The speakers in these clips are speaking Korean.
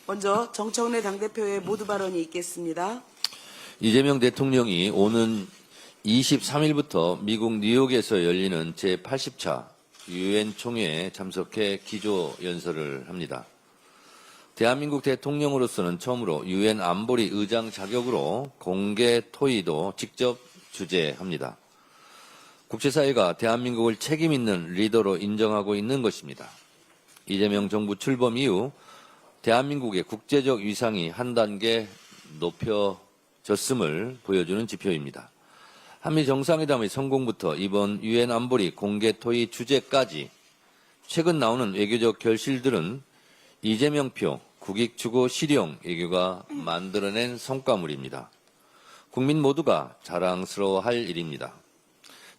먼저 정청래 당대표의 모두 발언이 있겠습니다. 이재명 대통령이 오는 23일부터 미국 뉴욕에서 열리는 제80차 유엔 총회에 참석해 기조연설을 합니다. 대한민국 대통령으로서는 처음으로 유엔 안보리 의장 자격으로 공개 토의도 직접 주재합니다. 국제사회가 대한민국을 책임있는 리더로 인정하고 있는 것입니다. 이재명 정부 출범 이후 대한민국의 국제적 위상이 한 단계 높여졌음을 보여주는 지표입니다. 한미 정상회담의 성공부터 이번 유엔 안보리 공개 토의 주제까지 최근 나오는 외교적 결실들은 이재명표 국익 추구 실용 외교가 만들어낸 성과물입니다. 국민 모두가 자랑스러워할 일입니다.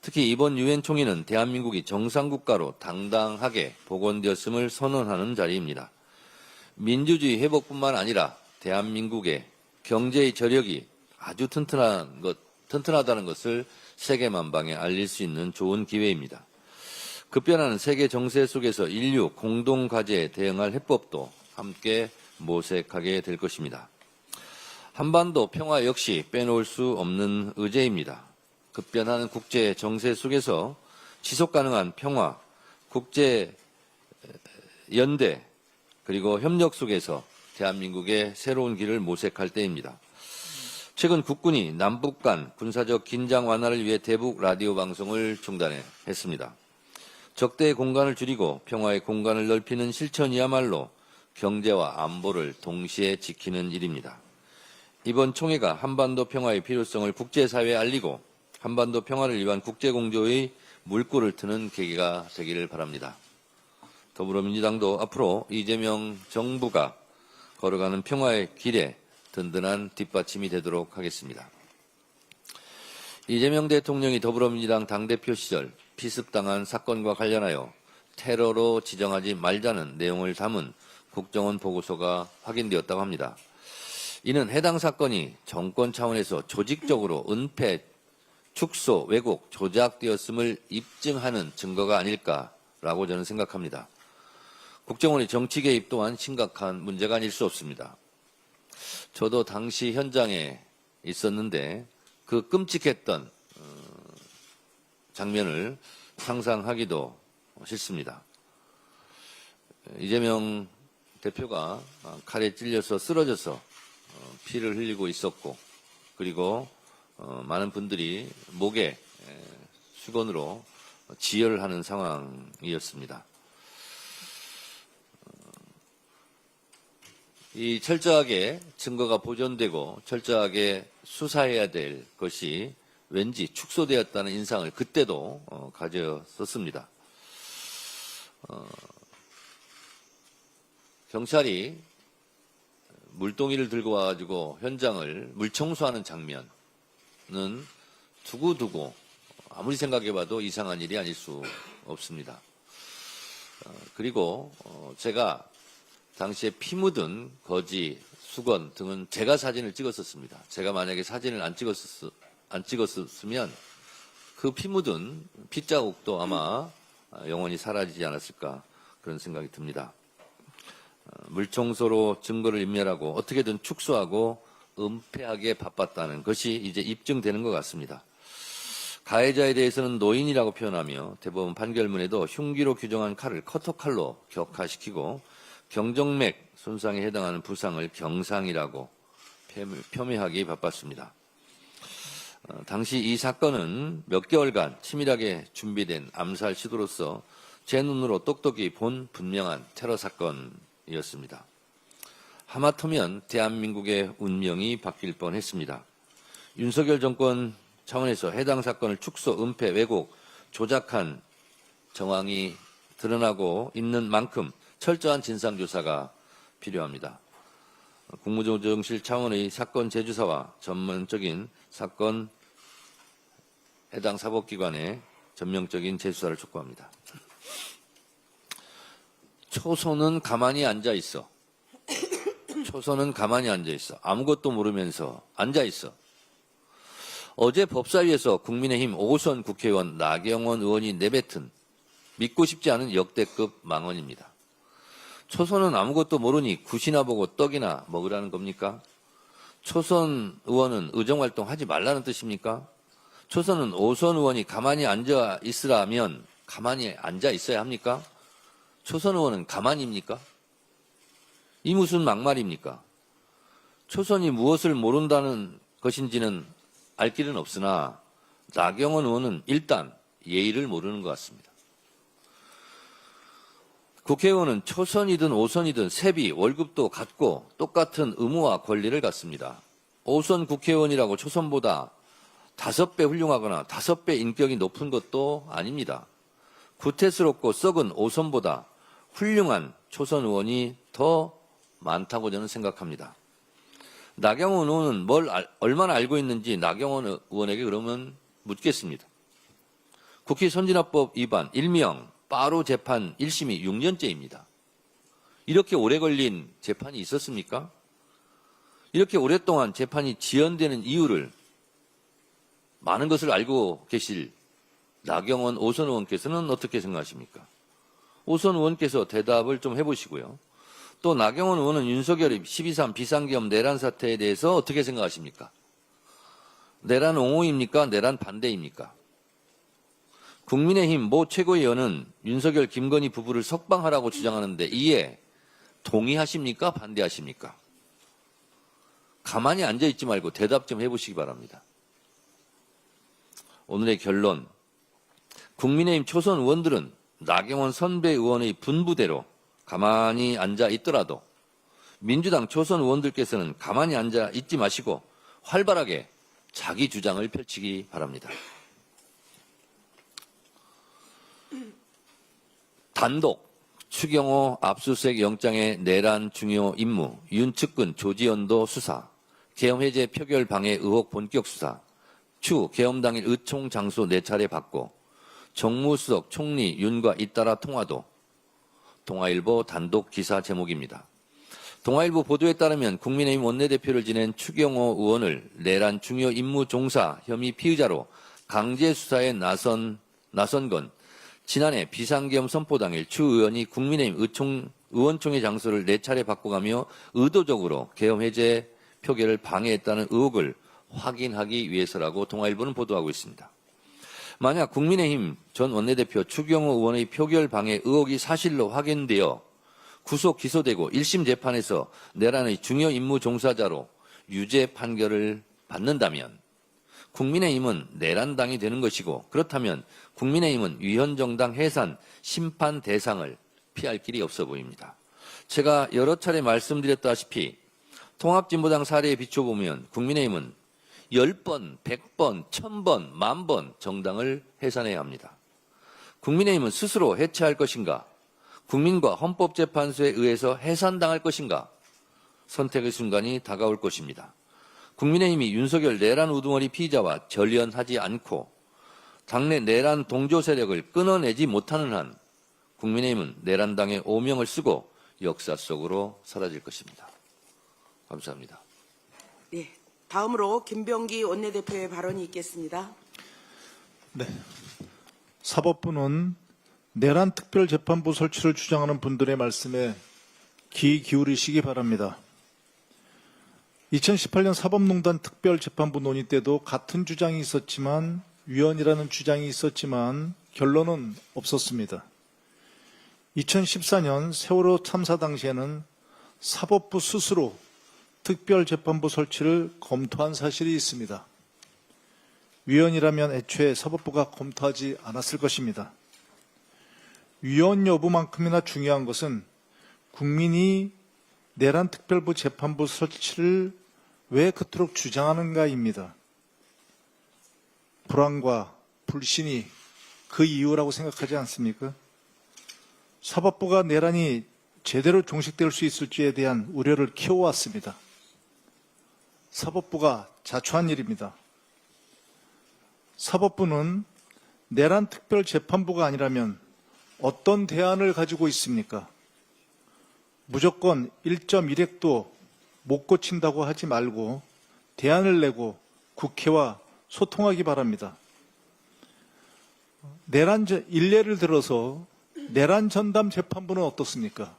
특히 이번 유엔 총회는 대한민국이 정상국가로 당당하게 복원되었음을 선언하는 자리입니다. 민주주의 회복뿐만 아니라 대한민국의 경제의 저력이 아주 튼튼하다는 것을 세계만방에 알릴 수 있는 좋은 기회입니다. 급변하는 세계 정세 속에서 인류 공동 과제에 대응할 해법도 함께 모색하게 될 것입니다. 한반도 평화 역시 빼놓을 수 없는 의제입니다. 급변하는 국제 정세 속에서 지속 가능한 평화, 국제 연대 그리고 협력 속에서 대한민국의 새로운 길을 모색할 때입니다. 최근 국군이 남북 간 군사적 긴장 완화를 위해 대북 라디오 방송을 중단했습니다. 적대의 공간을 줄이고 평화의 공간을 넓히는 실천이야말로 경제와 안보를 동시에 지키는 일입니다. 이번 총회가 한반도 평화의 필요성을 국제사회에 알리고 한반도 평화를 위한 국제공조의 물꼬를 트는 계기가 되기를 바랍니다. 더불어민주당도 앞으로 이재명 정부가 걸어가는 평화의 길에 든든한 뒷받침이 되도록 하겠습니다. 이재명 대통령이 더불어민주당 당대표 시절 피습당한 사건과 관련하여 테러로 지정하지 말자는 내용을 담은 국정원 보고서가 확인되었다고 합니다. 이는 해당 사건이 정권 차원에서 조직적으로 은폐, 축소, 왜곡, 조작되었음을 입증하는 증거가 아닐까라고 저는 생각합니다. 국정원의 정치 개입 또한 심각한 문제가 아닐 수 없습니다. 저도 당시 현장에 있었는데 그 끔찍했던 장면을 상상하기도 싫습니다. 이재명 대표가 칼에 찔려서 쓰러져서 피를 흘리고 있었고 그리고 많은 분들이 목에 수건으로 지혈을 하는 상황이었습니다. 이 철저하게 증거가 보존되고 철저하게 수사해야 될 것이 왠지 축소되었다는 인상을 그때도 가졌었습니다. 경찰이 물동이를 들고 와가지고 현장을 물청소하는 장면은 두고두고 아무리 생각해봐도 이상한 일이 아닐 수 없습니다. 그리고 제가 당시에 피 묻은 거지, 수건 등은 제가 사진을 찍었었습니다. 제가 만약에 사진을 안 찍었으면 그 피 묻은 핏자국도 아마 영원히 사라지지 않았을까 그런 생각이 듭니다. 물청소로 증거를 인멸하고 어떻게든 축소하고 은폐하기에 바빴다는 것이 이제 입증되는 것 같습니다. 가해자에 대해서는 노인이라고 표현하며 대법원 판결문에도 흉기로 규정한 칼을 커터칼로 격화시키고 경정맥 손상에 해당하는 부상을 경상이라고 폄훼하기 바빴습니다. 당시 이 사건은 몇 개월간 치밀하게 준비된 암살 시도로서 제 눈으로 똑똑히 본 분명한 테러 사건이었습니다. 하마터면 대한민국의 운명이 바뀔 뻔했습니다. 윤석열 정권 차원에서 해당 사건을 축소, 은폐, 왜곡, 조작한 정황이 드러나고 있는 만큼 철저한 진상조사가 필요합니다. 국무조정실 차원의 사건 재조사와 전문적인 사건 해당 사법기관의 전면적인 재수사를 촉구합니다. 초선은 가만히 앉아 있어. 초선은 가만히 앉아 있어. 아무것도 모르면서 앉아 있어. 어제 법사위에서 국민의힘 5선 국회의원 나경원 의원이 내뱉은 믿고 싶지 않은 역대급 망언입니다. 초선은 아무것도 모르니 굿이나 보고 떡이나 먹으라는 겁니까? 초선 의원은 의정활동 하지 말라는 뜻입니까? 초선은 오선 의원이 가만히 앉아 있으라면 가만히 앉아 있어야 합니까? 초선 의원은 가만히입니까? 이 무슨 막말입니까? 초선이 무엇을 모른다는 것인지는 알 길은 없으나 나경원 의원은 일단 예의를 모르는 것 같습니다. 국회의원은 초선이든 오선이든 세비, 월급도 같고 똑같은 의무와 권리를 갖습니다. 오선 국회의원이라고 초선보다 5배 훌륭하거나 5배 인격이 높은 것도 아닙니다. 구태스럽고 썩은 오선보다 훌륭한 초선 의원이 더 많다고 저는 생각합니다. 나경원 의원은 얼마나 알고 있는지 나경원 의원에게 그러면 묻겠습니다. 국회 선진화법 위반, 일명 빠루 재판 1심이 6년째입니다. 이렇게 오래 걸린 재판이 있었습니까? 이렇게 오랫동안 재판이 지연되는 이유를 많은 것을 알고 계실 나경원 오선 의원께서는 어떻게 생각하십니까? 오선 의원께서 대답을 좀 해보시고요. 또 나경원 의원은 윤석열의 12.3 비상계엄 내란 사태에 대해서 어떻게 생각하십니까? 내란 옹호입니까? 내란 반대입니까? 국민의힘 모 최고위원은 윤석열 김건희 부부를 석방하라고 주장하는데 이에 동의하십니까? 반대하십니까? 가만히 앉아있지 말고 대답 좀 해보시기 바랍니다. 오늘의 결론, 국민의힘 초선 의원들은 나경원 선배 의원의 분부대로 가만히 앉아 있더라도 민주당 초선 의원들께서는 가만히 앉아 있지 마시고 활발하게 자기 주장을 펼치기 바랍니다. 단독 추경호 압수수색 영장의 내란 중요 임무, 윤측근 조지연도 수사, 계엄 해제 표결 방해 의혹 본격 수사, 추 계엄 당일 의총 장소 4차례 바꿔, 정무수석 총리 윤과 잇따라 통화도. 동아일보 단독 기사 제목입니다. 동아일보 보도에 따르면 국민의힘 원내대표를 지낸 추경호 의원을 내란 중요 임무 종사 혐의 피의자로 강제 수사에 나선 건 지난해 비상계엄 선포 당일 추 의원이 국민의힘 의원총회 장소를 4차례 바꿔가며 의도적으로 계엄 해제 표결을 방해했다는 의혹을 확인하기 위해서라고 동아일보는 보도하고 있습니다. 만약 국민의힘 전 원내대표 추경호 의원의 표결 방해 의혹이 사실로 확인되어 구속 기소되고 1심 재판에서 내란의 중요 임무 종사자로 유죄 판결을 받는다면 국민의힘은 내란당이 되는 것이고, 그렇다면 국민의힘은 위헌정당 해산 심판 대상을 피할 길이 없어 보입니다. 제가 여러 차례 말씀드렸다시피 통합진보당 사례에 비춰보면 국민의힘은 10번, 100번, 1000번, 10,000번 정당을 해산해야 합니다. 국민의힘은 스스로 해체할 것인가? 국민과 헌법재판소에 의해서 해산당할 것인가? 선택의 순간이 다가올 것입니다. 국민의힘이 윤석열 내란 우두머리 피의자와 절연하지 않고 당내 내란 동조 세력을 끊어내지 못하는 한 국민의힘은 내란당의 오명을 쓰고 역사 속으로 사라질 것입니다. 감사합니다. 예, 다음으로 김병기 원내대표의 발언이 있겠습니다. 네. 사법부는 내란 특별재판부 설치를 주장하는 분들의 말씀에 귀 기울이시기 바랍니다. 2018년 사법농단 특별재판부 논의 때도 같은 주장이 있었지만 위헌이라는 주장이 있었지만 결론은 없었습니다. 2014년 세월호 참사 당시에는 사법부 스스로 특별재판부 설치를 검토한 사실이 있습니다. 위헌이라면 애초에 사법부가 검토하지 않았을 것입니다. 위헌 여부만큼이나 중요한 것은 국민이 내란 특별부 재판부 설치를 왜 그토록 주장하는가입니다. 불안과 불신이 그 이유라고 생각하지 않습니까? 사법부가 내란이 제대로 종식될 수 있을지에 대한 우려를 키워왔습니다. 사법부가 자초한 일입니다. 사법부는 내란 특별재판부가 아니라면 어떤 대안을 가지고 있습니까? 무조건 1.1핵도 못 고친다고 하지 말고 대안을 내고 국회와 소통하기 바랍니다. 일례를 들어서 내란 전담 재판부는 어떻습니까?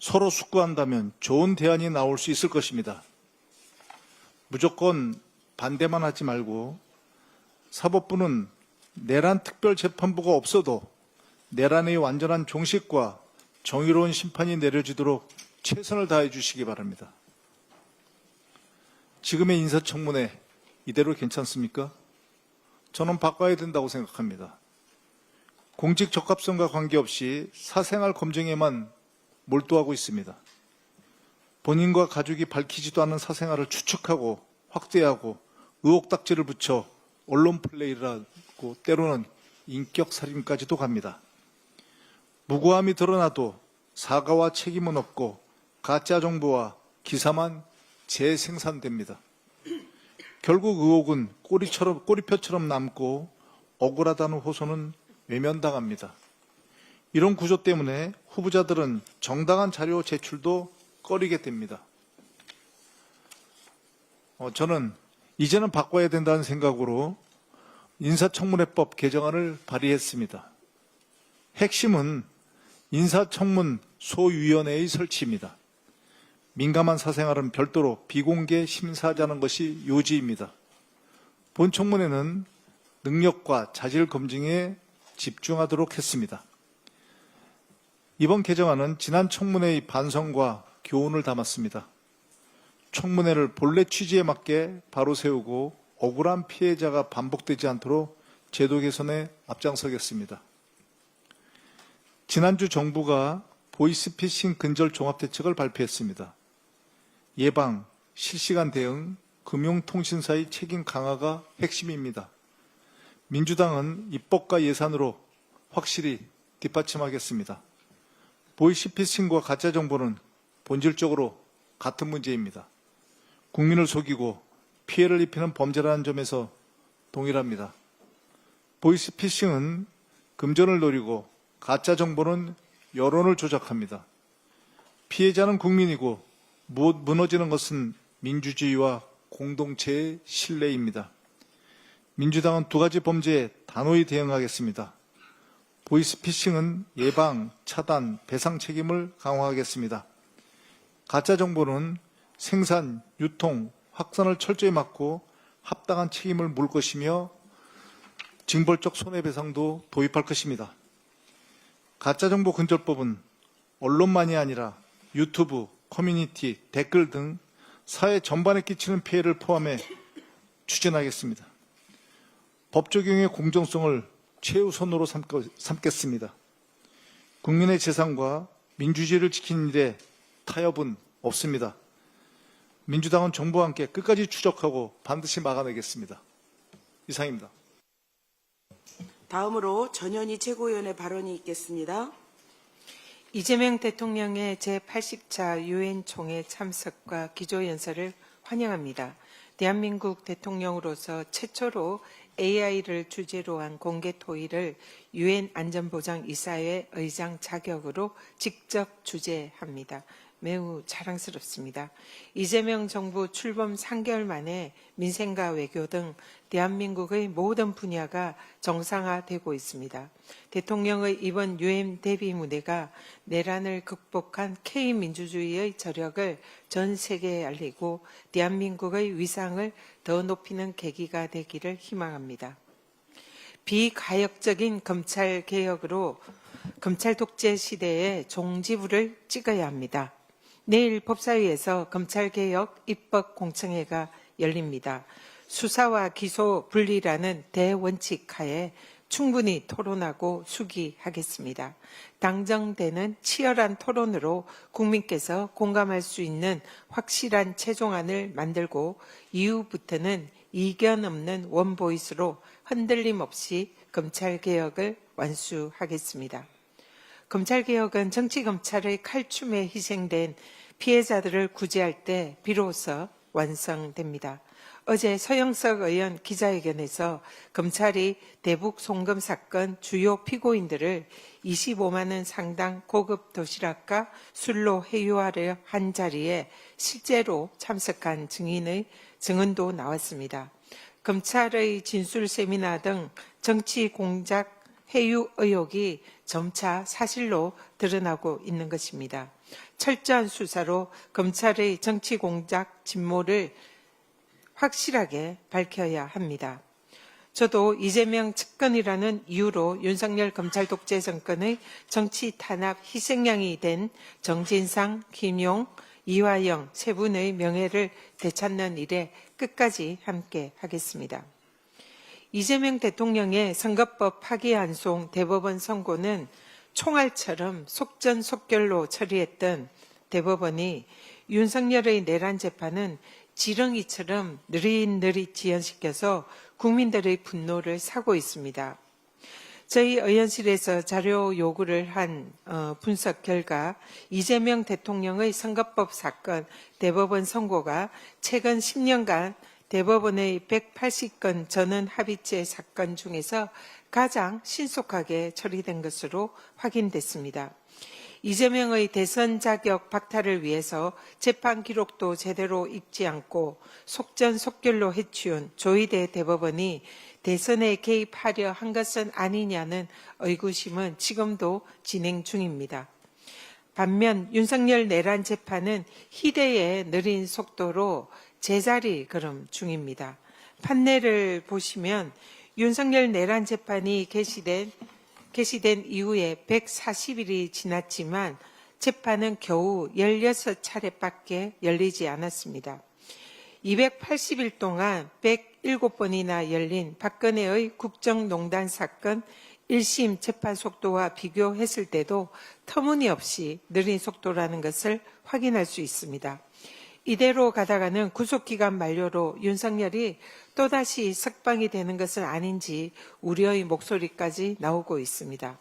서로 숙고한다면 좋은 대안이 나올 수 있을 것입니다. 무조건 반대만 하지 말고 사법부는 내란 특별재판부가 없어도 내란의 완전한 종식과 정의로운 심판이 내려지도록 최선을 다해 주시기 바랍니다. 지금의 인사청문회 이대로 괜찮습니까? 저는 바꿔야 된다고 생각합니다. 공직 적합성과 관계없이 사생활 검증에만 몰두하고 있습니다. 본인과 가족이 밝히지도 않은 사생활을 추측하고 확대하고 의혹딱지를 붙여 언론 플레이를 하고 때로는 인격살인까지도 갑니다. 무고함이 드러나도 사과와 책임은 없고 가짜 정보와 기사만 재생산됩니다. 결국 의혹은 꼬리표처럼 남고 억울하다는 호소는 외면당합니다. 이런 구조 때문에 후보자들은 정당한 자료 제출도 꺼리게 됩니다. 저는 이제는 바꿔야 된다는 생각으로 인사청문회법 개정안을 발의했습니다. 핵심은 인사청문 소위원회의 설치입니다. 민감한 사생활은 별도로 비공개 심사하자는 것이 요지입니다. 본 청문회는 능력과 자질 검증에 집중하도록 했습니다. 이번 개정안은 지난 청문회의 반성과 교훈을 담았습니다. 청문회를 본래 취지에 맞게 바로 세우고 억울한 피해자가 반복되지 않도록 제도 개선에 앞장서겠습니다. 지난주 정부가 보이스피싱 근절 종합대책을 발표했습니다. 예방, 실시간 대응, 금융통신사의 책임 강화가 핵심입니다. 민주당은 입법과 예산으로 확실히 뒷받침하겠습니다. 보이스피싱과 가짜정보는 본질적으로 같은 문제입니다. 국민을 속이고 피해를 입히는 범죄라는 점에서 동일합니다. 보이스피싱은 금전을 노리고 가짜정보는 여론을 조작합니다. 피해자는 국민이고 무너지는 것은 민주주의와 공동체의 신뢰입니다. 민주당은 두 가지 범죄에 단호히 대응하겠습니다. 보이스피싱은 예방, 차단, 배상 책임을 강화하겠습니다. 가짜정보는 생산, 유통, 확산을 철저히 막고 합당한 책임을 물 것이며 징벌적 손해배상도 도입할 것입니다. 가짜정보 근절법은 언론만이 아니라 유튜브, 커뮤니티, 댓글 등 사회 전반에 끼치는 피해를 포함해 추진하겠습니다. 법 적용의 공정성을 최우선으로 삼겠습니다. 국민의 재산과 민주주의를 지키는 일에 타협은 없습니다. 민주당은 정부와 함께 끝까지 추적하고 반드시 막아내겠습니다. 이상입니다. 다음으로 전현희 최고위원의 발언이 있겠습니다. 이재명 대통령의 제80차 유엔 총회 참석과 기조연설을 환영합니다. 대한민국 대통령으로서 최초로 AI를 주제로 한 공개 토의를 유엔 안전보장이사회 의장 자격으로 직접 주재합니다. 매우 자랑스럽습니다. 이재명 정부 출범 3개월 만에 민생과 외교 등 대한민국의 모든 분야가 정상화되고 있습니다. 대통령의 이번 유엔 대비 무대가 내란을 극복한 K민주주의의 저력을 전 세계에 알리고 대한민국의 위상을 더 높이는 계기가 되기를 희망합니다. 비가역적인 검찰개혁으로 검찰 독재 시대에 종지부를 찍어야 합니다. 내일 법사위에서 검찰개혁 입법공청회가 열립니다. 수사와 기소 분리라는 대원칙 하에 충분히 토론하고 수기하겠습니다. 당정되는 치열한 토론으로 국민께서 공감할 수 있는 확실한 최종안을 만들고 이후부터는 이견 없는 원보이스로 흔들림 없이 검찰개혁을 완수하겠습니다. 검찰개혁은 정치검찰의 칼춤에 희생된 피해자들을 구제할 때 비로소 완성됩니다. 어제 서영석 의원 기자회견에서 검찰이 대북 송금 사건 주요 피고인들을 25만 원 상당 고급 도시락과 술로 회유하려 한 자리에 실제로 참석한 증인의 증언도 나왔습니다. 검찰의 진술 세미나 등 정치 공작 회유 의혹이 점차 사실로 드러나고 있는 것입니다. 철저한 수사로 검찰의 정치 공작 진모를 확실하게 밝혀야 합니다. 저도 이재명 측근이라는 이유로 윤석열 검찰 독재 정권의 정치 탄압 희생양이 된 정진상, 김용, 이화영 세 분의 명예를 되찾는 일에 끝까지 함께 하겠습니다. 이재명 대통령의 선거법 파기환송 대법원 선고는 총알처럼 속전속결로 처리했던 대법원이 윤석열의 내란 재판은 지렁이처럼 느릿느릿 지연시켜서 국민들의 분노를 사고 있습니다. 저희 의원실에서 자료 요구를 한 분석 결과 이재명 대통령의 선거법 사건 대법원 선고가 최근 10년간 대법원의 180건 전원 합의체 사건 중에서 가장 신속하게 처리된 것으로 확인됐습니다. 이재명의 대선 자격 박탈을 위해서 재판 기록도 제대로 읽지 않고 속전속결로 해치운 조희대 대법원이 대선에 개입하려 한 것은 아니냐는 의구심은 지금도 진행 중입니다. 반면 윤석열 내란 재판은 희대의 느린 속도로 제자리 걸음 중입니다. 판례를 보시면 윤석열 내란 재판이 개시된 이후에 140일이 지났지만 재판은 겨우 16차례밖에 열리지 않았습니다. 280일 동안 107번이나 열린 박근혜의 국정농단 사건 1심 재판 속도와 비교했을 때도 터무니없이 느린 속도라는 것을 확인할 수 있습니다. 이대로 가다가는 구속기간 만료로 윤석열이 또다시 석방이 되는 것은 아닌지 우려의 목소리까지 나오고 있습니다.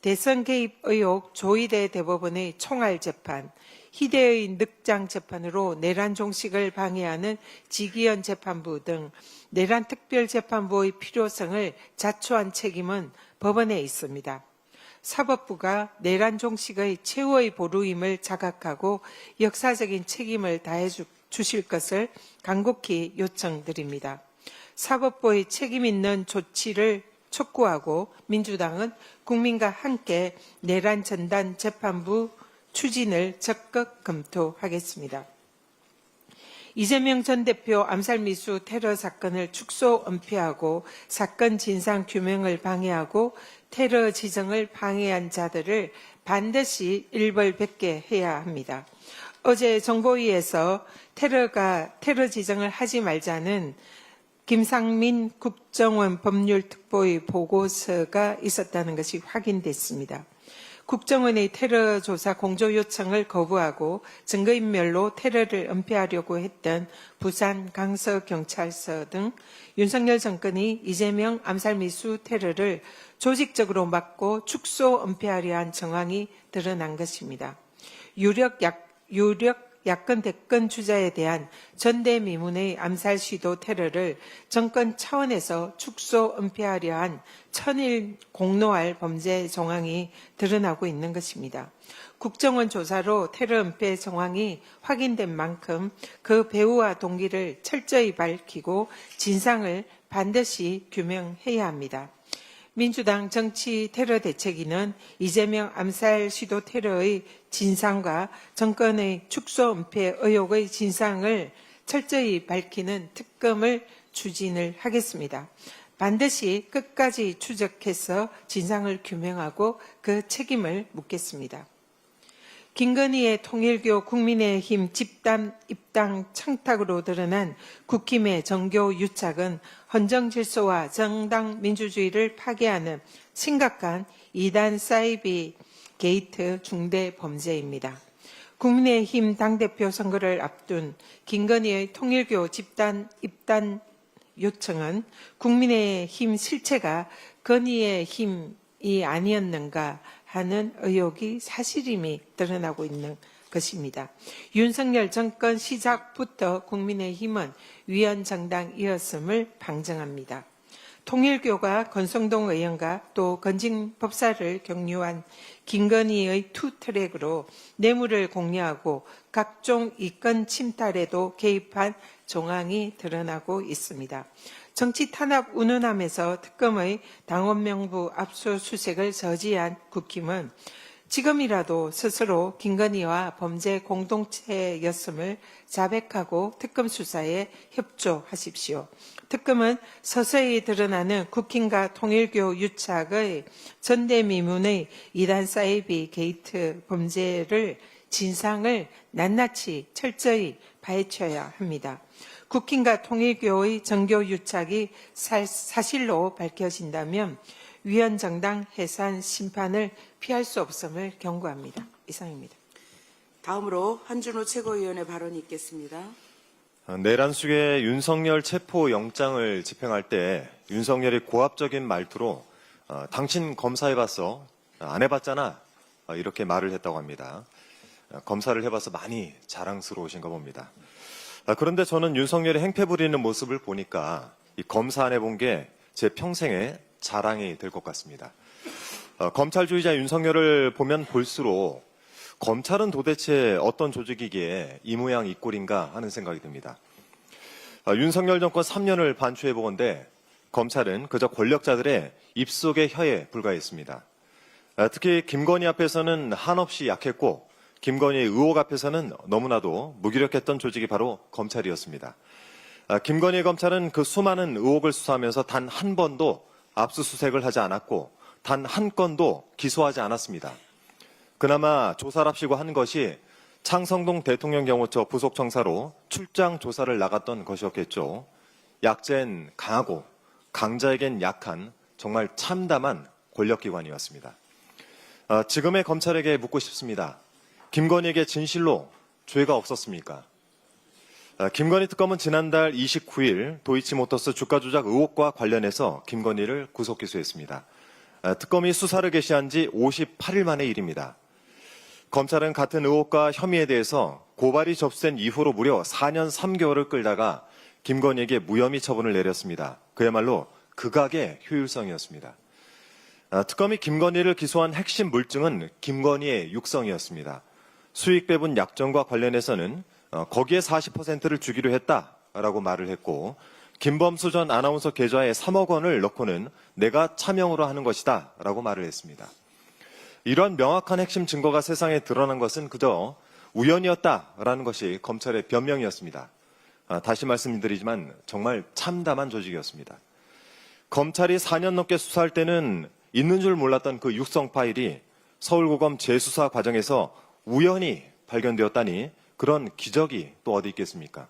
대선 개입 의혹 조희대 대법원의 총알 재판, 희대의 늑장 재판으로 내란 종식을 방해하는 지기현 재판부 등 내란 특별재판부의 필요성을 자초한 책임은 법원에 있습니다. 사법부가 내란 종식의 최후의 보루임을 자각하고 역사적인 책임을 다해 주실 것을 간곡히 요청드립니다. 사법부의 책임 있는 조치를 촉구하고 민주당은 국민과 함께 내란 전단 재판부 추진을 적극 검토하겠습니다. 이재명 전 대표 암살미수 테러 사건을 축소 은폐하고 사건 진상 규명을 방해하고 테러 지정을 방해한 자들을 반드시 일벌백계 해야 합니다. 어제 정보위에서 테러 지정을 하지 말자는 김상민 국정원 법률특보의 보고서가 있었다는 것이 확인됐습니다. 국정원의 테러 조사 공조 요청을 거부하고 증거인멸로 테러를 은폐하려고 했던 부산 강서경찰서 등 윤석열 정권이 이재명 암살미수 테러를 조직적으로 막고 축소 은폐하려 한 정황이 드러난 것입니다. 유력 야권 대권 주자에 대한 전대미문의 암살 시도 테러를 정권 차원에서 축소 은폐하려 한 천일 공노할 범죄 정황이 드러나고 있는 것입니다. 국정원 조사로 테러 은폐 정황이 확인된 만큼 그 배후와 동기를 철저히 밝히고 진상을 반드시 규명해야 합니다. 민주당 정치 테러 대책위는 이재명 암살 시도 테러의 진상과 정권의 축소 은폐 의혹의 진상을 철저히 밝히는 특검을 추진을 하겠습니다. 반드시 끝까지 추적해서 진상을 규명하고 그 책임을 묻겠습니다. 김건희의 통일교 국민의힘 집단 입당 청탁으로 드러난 국힘의 정교 유착은 헌정 질서와 정당 민주주의를 파괴하는 심각한 이단 사이비 게이트 중대 범죄입니다. 국민의힘 당대표 선거를 앞둔 김건희의 통일교 집단 입당 요청은 국민의힘 실체가 건희의 힘이 아니었는가 하는 의혹이 사실임이 드러나고 있는 것입니다. 윤석열 정권 시작부터 국민의힘은 위헌정당이었음을 방증합니다. 통일교가 권성동 의원과 또 건진 법사를 경유한 김건희의 투트랙으로 뇌물을 공여하고 각종 이권 침탈에도 개입한 정황이 드러나고 있습니다. 정치 탄압 운운하면서 특검의 당원 명부 압수수색을 저지한 국힘은 지금이라도 스스로 김건희와 범죄 공동체였음을 자백하고 특검 수사에 협조하십시오. 특검은 서서히 드러나는 국힘과 통일교 유착의 전대미문의 이단 사이비 게이트 범죄를 진상을 낱낱이 철저히 파헤쳐야 합니다. 국힘과 통일교의 정교 유착이 사실로 밝혀진다면 위헌정당 해산 심판을 피할 수 없음을 경고합니다. 이상입니다. 다음으로 한준호 최고위원의 발언이 있겠습니다. 내란 속에 윤석열 체포 영장을 집행할 때 윤석열이 고압적인 말투로 당신 검사해봤어? 안 해봤잖아? 이렇게 말을 했다고 합니다. 검사를 해봐서 많이 자랑스러우신가 봅니다. 그런데 저는 윤석열이 행패 부리는 모습을 보니까 이 검사 안 해본 게 제 평생의 자랑이 될 것 같습니다. 검찰주의자 윤석열을 보면 볼수록 검찰은 도대체 어떤 조직이기에 이 모양 이 꼴인가 하는 생각이 듭니다. 윤석열 정권 3년을 반추해보건대 검찰은 그저 권력자들의 입속의 혀에 불과했습니다. 특히 김건희 앞에서는 한없이 약했고 김건희의 의혹 앞에서는 너무나도 무기력했던 조직이 바로 검찰이었습니다. 김건희 검찰은 그 수많은 의혹을 수사하면서 단 한 번도 압수수색을 하지 않았고 단 한 건도 기소하지 않았습니다. 그나마 조사랍시고 한 것이 창성동 대통령경호처 부속청사로 출장 조사를 나갔던 것이었겠죠. 약자엔 강하고 강자에겐 약한 정말 참담한 권력기관이었습니다. 지금의 검찰에게 묻고 싶습니다. 김건희에게 진실로 죄가 없었습니까? 김건희 특검은 지난달 29일 도이치모터스 주가 조작 의혹과 관련해서 김건희를 구속 기소했습니다. 특검이 수사를 개시한 지 58일 만의 일입니다. 검찰은 같은 의혹과 혐의에 대해서 고발이 접수된 이후로 무려 4년 3개월을 끌다가 김건희에게 무혐의 처분을 내렸습니다. 그야말로 극악의 효율성이었습니다. 특검이 김건희를 기소한 핵심 물증은 김건희의 육성이었습니다. 수익 배분 약정과 관련해서는 거기에 40%를 주기로 했다라고 말을 했고 김범수 전 아나운서 계좌에 3억 원을 넣고는 내가 차명으로 하는 것이다 라고 말을 했습니다. 이런 명확한 핵심 증거가 세상에 드러난 것은 그저 우연이었다라는 것이 검찰의 변명이었습니다. 다시 말씀드리지만 정말 참담한 조직이었습니다. 검찰이 4년 넘게 수사할 때는 있는 줄 몰랐던 그 육성 파일이 서울고검 재수사 과정에서 우연히 발견되었다니 그런 기적이 또 어디 있겠습니까?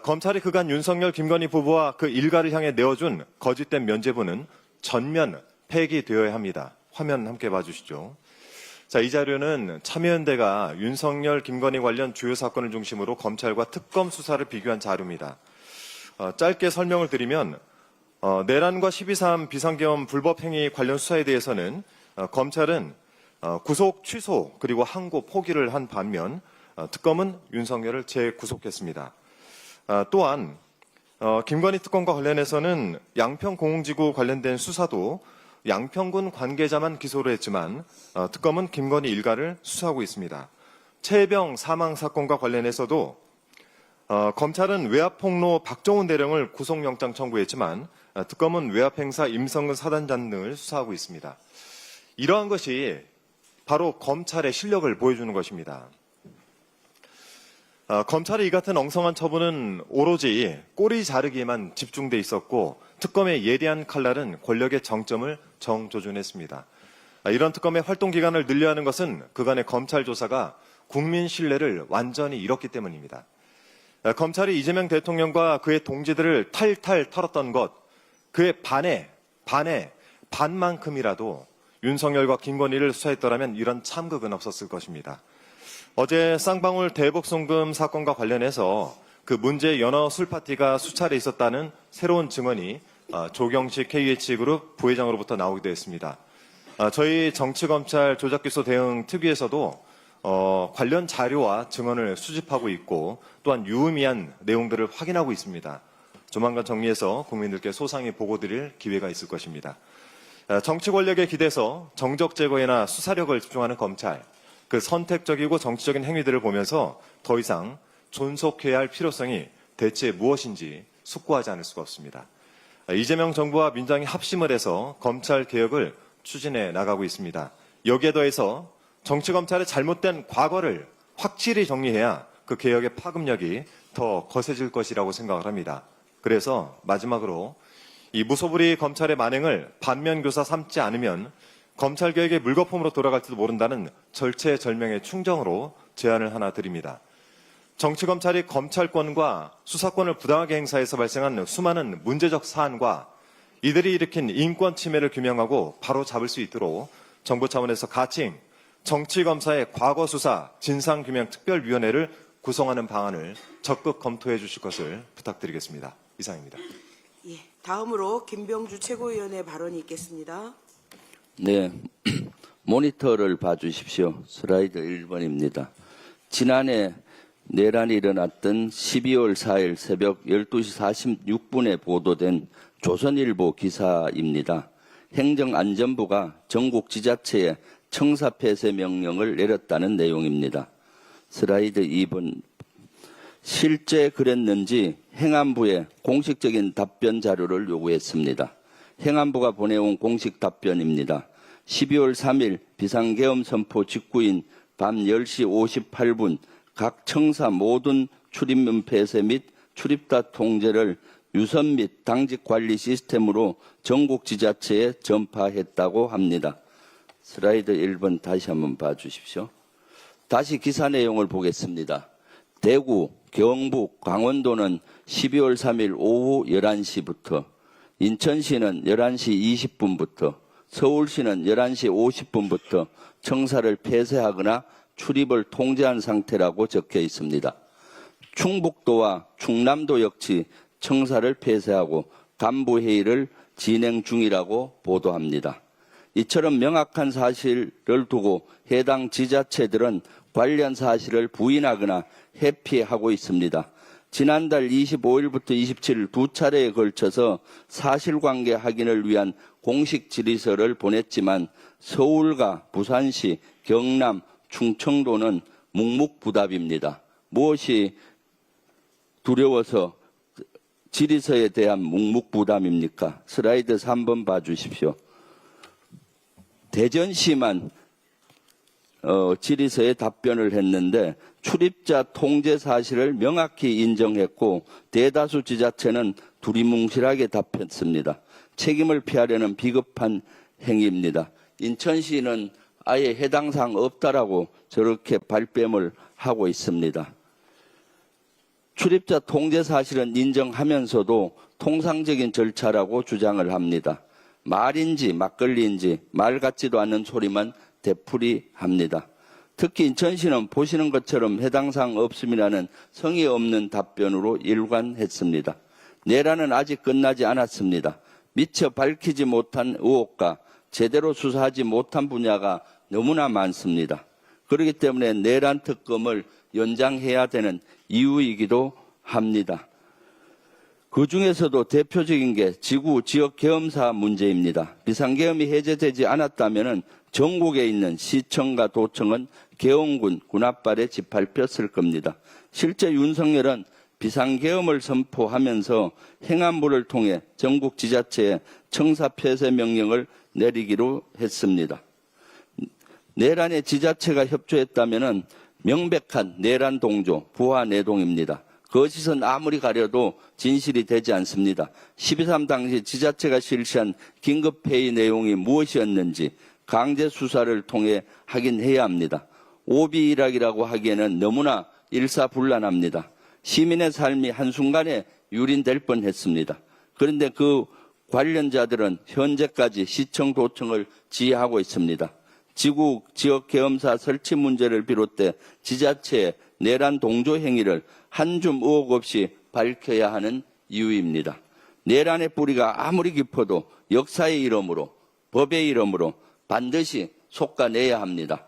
검찰이 그간 윤석열, 김건희 부부와 그 일가를 향해 내어준 거짓된 면죄부는 전면 폐기되어야 합니다. 화면 함께 봐주시죠. 자, 이 자료는 참여연대가 윤석열, 김건희 관련 주요 사건을 중심으로 검찰과 특검 수사를 비교한 자료입니다. 짧게 설명을 드리면 내란과 12.3 비상계엄 불법행위 관련 수사에 대해서는 검찰은 구속 취소 그리고 항고 포기를 한 반면 특검은 윤석열을 재구속했습니다. 또한 김건희 특검과 관련해서는 양평공흥지구 관련된 수사도 양평군 관계자만 기소를 했지만 특검은 김건희 일가를 수사하고 있습니다. 최혜병 사망 사건과 관련해서도 검찰은 외압폭로 박정훈 대령을 구속영장 청구했지만 특검은 외압행사 임성근 사단장 등을 수사하고 있습니다. 이러한 것이 바로 검찰의 실력을 보여주는 것입니다. 검찰의 이 같은 엉성한 처분은 오로지 꼬리 자르기에만 집중돼 있었고 특검의 예리한 칼날은 권력의 정점을 정조준했습니다. 이런 특검의 활동 기간을 늘려하는 것은 그간의 검찰 조사가 국민 신뢰를 완전히 잃었기 때문입니다. 검찰이 이재명 대통령과 그의 동지들을 탈탈 털었던 것, 그의 반만큼이라도 윤석열과 김건희를 수사했더라면 이런 참극은 없었을 것입니다. 어제 쌍방울 대북송금 사건과 관련해서 그 문제 연어 술파티가 수차례 있었다는 새로운 증언이 조경식 KH그룹 부회장으로부터 나오기도 했습니다. 저희 정치검찰 조작기소 대응 특위에서도 관련 자료와 증언을 수집하고 있고 또한 유의미한 내용들을 확인하고 있습니다. 조만간 정리해서 국민들께 소상히 보고드릴 기회가 있을 것입니다. 정치 권력에 기대서 정적 제거에나 수사력을 집중하는 검찰, 그 선택적이고 정치적인 행위들을 보면서 더 이상 존속해야 할 필요성이 대체 무엇인지 숙고하지 않을 수가 없습니다. 이재명 정부와 민주당이 합심을 해서 검찰 개혁을 추진해 나가고 있습니다. 여기에 더해서 정치검찰의 잘못된 과거를 확실히 정리해야 그 개혁의 파급력이 더 거세질 것이라고 생각을 합니다. 그래서 마지막으로 이 무소불위 검찰의 만행을 반면교사 삼지 않으면 검찰개혁의 물거품으로 돌아갈지도 모른다는 절체절명의 충정으로 제안을 하나 드립니다. 정치검찰이 검찰권과 수사권을 부당하게 행사해서 발생한 수많은 문제적 사안과 이들이 일으킨 인권 침해를 규명하고 바로 잡을 수 있도록 정부 차원에서 가칭 정치검사의 과거수사 진상규명특별위원회를 구성하는 방안을 적극 검토해 주실 것을 부탁드리겠습니다. 이상입니다. 예, 다음으로 김병주 최고위원의 발언이 있겠습니다. 네, 모니터를 봐주십시오. 슬라이드 1번입니다. 지난해 내란이 일어났던 12월 4일 새벽 12시 46분에 보도된 조선일보 기사입니다. 행정안전부가 전국 지자체에 청사 폐쇄 명령을 내렸다는 내용입니다. 슬라이드 2번. 실제 그랬는지 행안부에 공식적인 답변 자료를 요구했습니다. 행안부가 보내온 공식 답변입니다. 12월 3일 비상계엄 선포 직후인 밤 10시 58분 각 청사 모든 출입문 폐쇄 및 출입다 통제를 유선 및 당직 관리 시스템으로 전국 지자체에 전파했다고 합니다. 슬라이드 1번 다시 한번 봐주십시오. 다시 기사 내용을 보겠습니다. 대구, 경북, 강원도는 12월 3일 오후 11시부터, 인천시는 11시 20분부터, 서울시는 11시 50분부터 청사를 폐쇄하거나 출입을 통제한 상태라고 적혀 있습니다. 충북도와 충남도 역시 청사를 폐쇄하고 간부회의를 진행 중이라고 보도합니다. 이처럼 명확한 사실을 두고 해당 지자체들은 관련 사실을 부인하거나 회피하고 있습니다. 지난달 25일부터 27일 두 차례에 걸쳐서 사실관계 확인을 위한 공식 질의서를 보냈지만 서울과 부산시, 경남, 충청도는 묵묵부답입니다. 무엇이 두려워서 질의서에 대한 묵묵부답입니까? 슬라이드 3번 봐주십시오. 대전시만 질의서에 답변을 했는데 출입자 통제 사실을 명확히 인정했고 대다수 지자체는 두리뭉실하게 답했습니다. 책임을 피하려는 비겁한 행위입니다. 인천시는 아예 해당 사항 없다라고 저렇게 발뺌을 하고 있습니다. 출입자 통제 사실은 인정하면서도 통상적인 절차라고 주장을 합니다. 말인지 막걸리인지 말 같지도 않는 소리만 되풀이합니다. 특히 인천시는 보시는 것처럼 해당 사항 없음이라는 성의 없는 답변으로 일관했습니다. 내란은 아직 끝나지 않았습니다. 미처 밝히지 못한 의혹과 제대로 수사하지 못한 분야가 너무나 많습니다. 그렇기 때문에 내란 특검을 연장해야 되는 이유이기도 합니다. 그 중에서도 대표적인 게 지구 지역 계엄사 문제입니다. 비상계엄이 해제되지 않았다면 전국에 있는 시청과 도청은 계엄군 군합발에 짓밟혔을 겁니다. 실제 윤석열은 비상계엄을 선포하면서 행안부를 통해 전국 지자체에 청사 폐쇄 명령을 내리기로 했습니다. 내란에 지자체가 협조했다면 명백한 내란 동조, 부하 내동입니다. 거짓은 아무리 가려도 진실이 되지 않습니다. 12.3 당시 지자체가 실시한 긴급회의 내용이 무엇이었는지 강제 수사를 통해 확인해야 합니다. 오비일학이라고 하기에는 너무나 일사불란합니다. 시민의 삶이 한순간에 유린될 뻔했습니다. 그런데 그 관련자들은 현재까지 시청, 도청을 지휘하고 있습니다. 지구 지역 계엄사 설치 문제를 비롯해 지자체의 내란 동조 행위를 한 줌 의혹 없이 밝혀야 하는 이유입니다. 내란의 뿌리가 아무리 깊어도 역사의 이름으로, 법의 이름으로 반드시 솎아내야 합니다.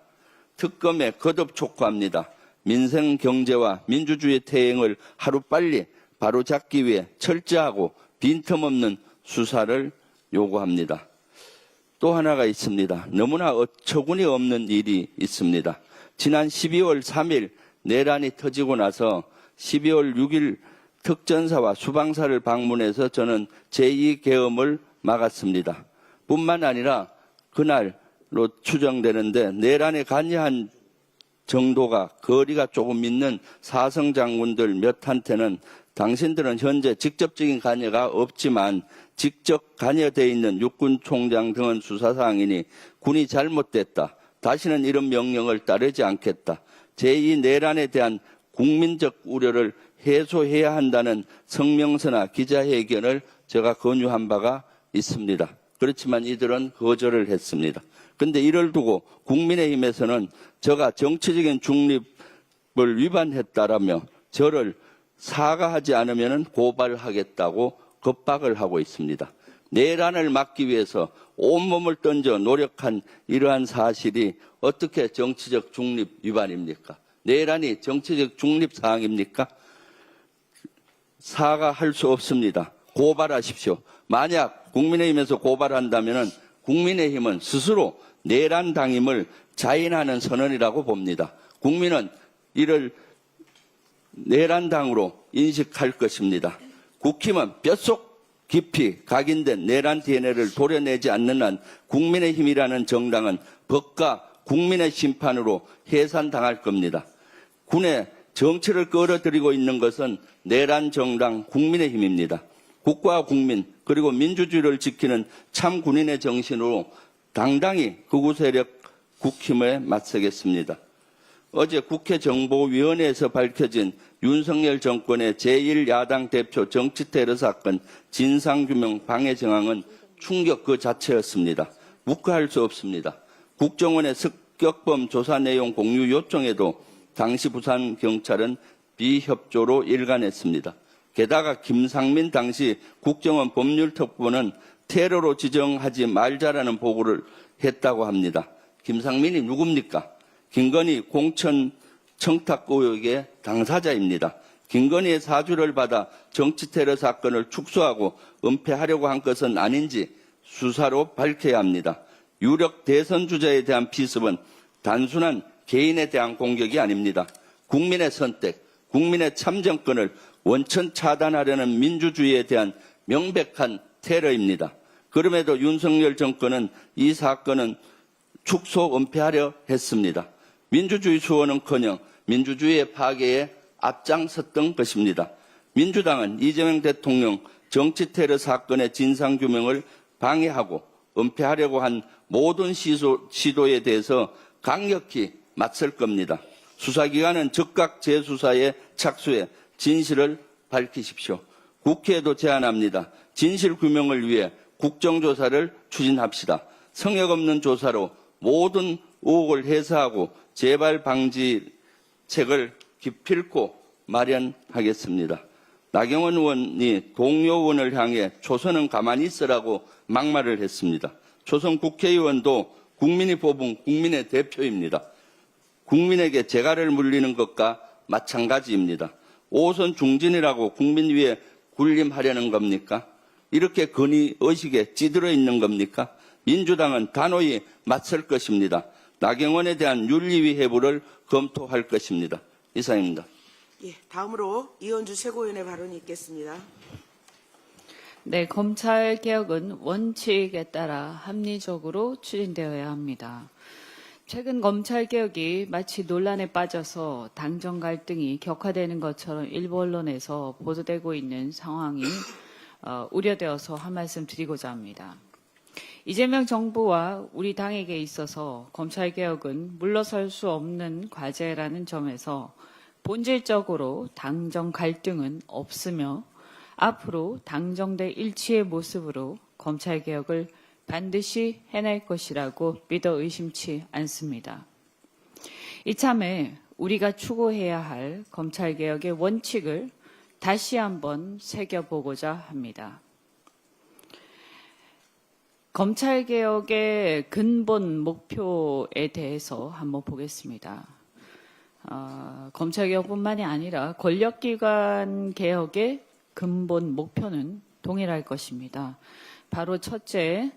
특검에 거듭 촉구합니다. 민생 경제와 민주주의 태행을 하루빨리 바로잡기 위해 철저하고 빈틈없는 수사를 요구합니다. 또 하나가 있습니다. 너무나 어처구니 없는 일이 있습니다. 지난 12월 3일 내란이 터지고 나서 12월 6일 특전사와 수방사를 방문해서 저는 제2계엄을 막았습니다. 뿐만 아니라 그날 추정되는데 내란에 관여한 정도가 거리가 조금 있는 사성 장군들 몇 한테는 당신들은 현재 직접적인 관여가 없지만 직접 관여되어 있는 육군 총장 등은 수사사항이니 군이 잘못됐다. 다시는 이런 명령을 따르지 않겠다. 제2 내란에 대한 국민적 우려를 해소해야 한다는 성명서나 기자회견을 제가 건의한 바가 있습니다. 그렇지만 이들은 거절을 했습니다. 그런데 이를 두고 국민의힘에서는 제가 정치적인 중립을 위반했다라며 저를 사과하지 않으면 고발하겠다고 겁박을 하고 있습니다. 내란을 막기 위해서 온몸을 던져 노력한 이러한 사실이 어떻게 정치적 중립 위반입니까? 내란이 정치적 중립 사항입니까? 사과할 수 없습니다. 고발하십시오. 만약 국민의힘에서 고발한다면 국민의힘은 스스로 내란 당임을 자인하는 선언이라고 봅니다. 국민은 이를 내란당으로 인식할 것입니다. 국힘은 뼛속 깊이 각인된 내란 DNA를 도려내지 않는 한 국민의힘이라는 정당은 법과 국민의 심판으로 해산당할 겁니다. 군의 정치를 끌어들이고 있는 것은 내란 정당 국민의힘입니다. 국가와 국민 그리고 민주주의를 지키는 참 군인의 정신으로 당당히 극우 세력 국힘에 맞서겠습니다. 어제 국회 정보위원회에서 밝혀진 윤석열 정권의 제1야당 대표 정치테러 사건 진상규명 방해 정황은 충격 그 자체였습니다. 묵과할 수 없습니다. 국정원의 습격범 조사 내용 공유 요청에도 당시 부산경찰은 비협조로 일관했습니다. 게다가 김상민 당시 국정원 법률특보는 테러로 지정하지 말자라는 보고를 했다고 합니다. 김상민이 누굽니까? 김건희 공천 청탁 의혹의 당사자입니다. 김건희의 사주를 받아 정치테러 사건을 축소하고 은폐하려고 한 것은 아닌지 수사로 밝혀야 합니다. 유력 대선 주자에 대한 피습은 단순한 개인에 대한 공격이 아닙니다. 국민의 선택, 국민의 참정권을 원천 차단하려는 민주주의에 대한 명백한 테러입니다. 그럼에도 윤석열 정권은 이 사건은 축소 은폐하려 했습니다. 민주주의 수호는커녕 민주주의의 파괴에 앞장섰던 것입니다. 민주당은 이재명 대통령 정치테러 사건의 진상규명을 방해하고 은폐하려고 한 모든 시도에 대해서 강력히 맞설 겁니다. 수사기관은 즉각 재수사에 착수해 진실을 밝히십시오. 국회에도 제안합니다. 진실규명을 위해 국정조사를 추진합시다. 성역 없는 조사로 모든 의혹을 해소하고 재발 방지책을 기필코 마련하겠습니다. 나경원 의원이 동료 의원을 향해 초선은 가만히 있으라고 막말을 했습니다. 초선 국회의원도 국민이 뽑은 국민의 대표입니다. 국민에게 재갈을 물리는 것과 마찬가지입니다. 5선 중진이라고 국민 위에 군림하려는 겁니까? 이렇게 건의의식에 찌들어 있는 겁니까? 민주당은 단호히 맞설 것입니다. 나경원에 대한 윤리위 해부를 검토할 것입니다. 이상입니다. 예, 다음으로 이현주 최고위원의 발언이 있겠습니다. 네, 검찰 개혁은 원칙에 따라 합리적으로 추진되어야 합니다. 최근 검찰 개혁이 마치 논란에 빠져서 당정 갈등이 격화되는 것처럼 일부 언론에서 보도되고 있는 상황이 우려되어서 한 말씀 드리고자 합니다. 이재명 정부와 우리 당에게 있어서 검찰 개혁은 물러설 수 없는 과제라는 점에서 본질적으로 당정 갈등은 없으며 앞으로 당정대 일치의 모습으로 검찰 개혁을 반드시 해낼 것이라고 믿어 의심치 않습니다. 이참에 우리가 추구해야 할 검찰 개혁의 원칙을 다시 한번 새겨보고자 합니다. 검찰 개혁의 근본 목표에 대해서 한번 보겠습니다. 검찰 개혁뿐만이 아니라 권력기관 개혁의 근본 목표는 동일할 것입니다. 바로 첫째,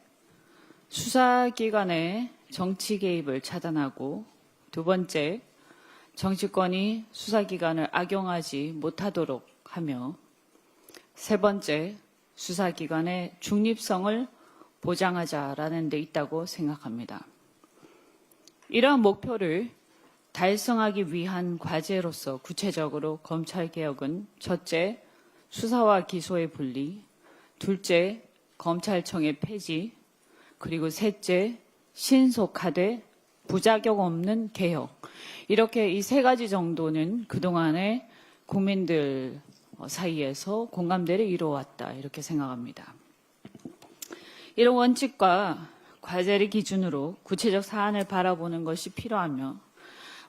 수사기관의 정치 개입을 차단하고, 두 번째, 정치권이 수사기관을 악용하지 못하도록 하며, 세 번째, 수사기관의 중립성을 보장하자라는 데 있다고 생각합니다. 이러한 목표를 달성하기 위한 과제로서 구체적으로 검찰개혁은 첫째, 수사와 기소의 분리, 둘째, 검찰청의 폐지, 그리고 셋째, 신속하되 부작용 없는 개혁. 이렇게 이 세 가지 정도는 그동안에 국민들 사이에서 공감대를 이루어왔다. 이렇게 생각합니다. 이런 원칙과 과제를 기준으로 구체적 사안을 바라보는 것이 필요하며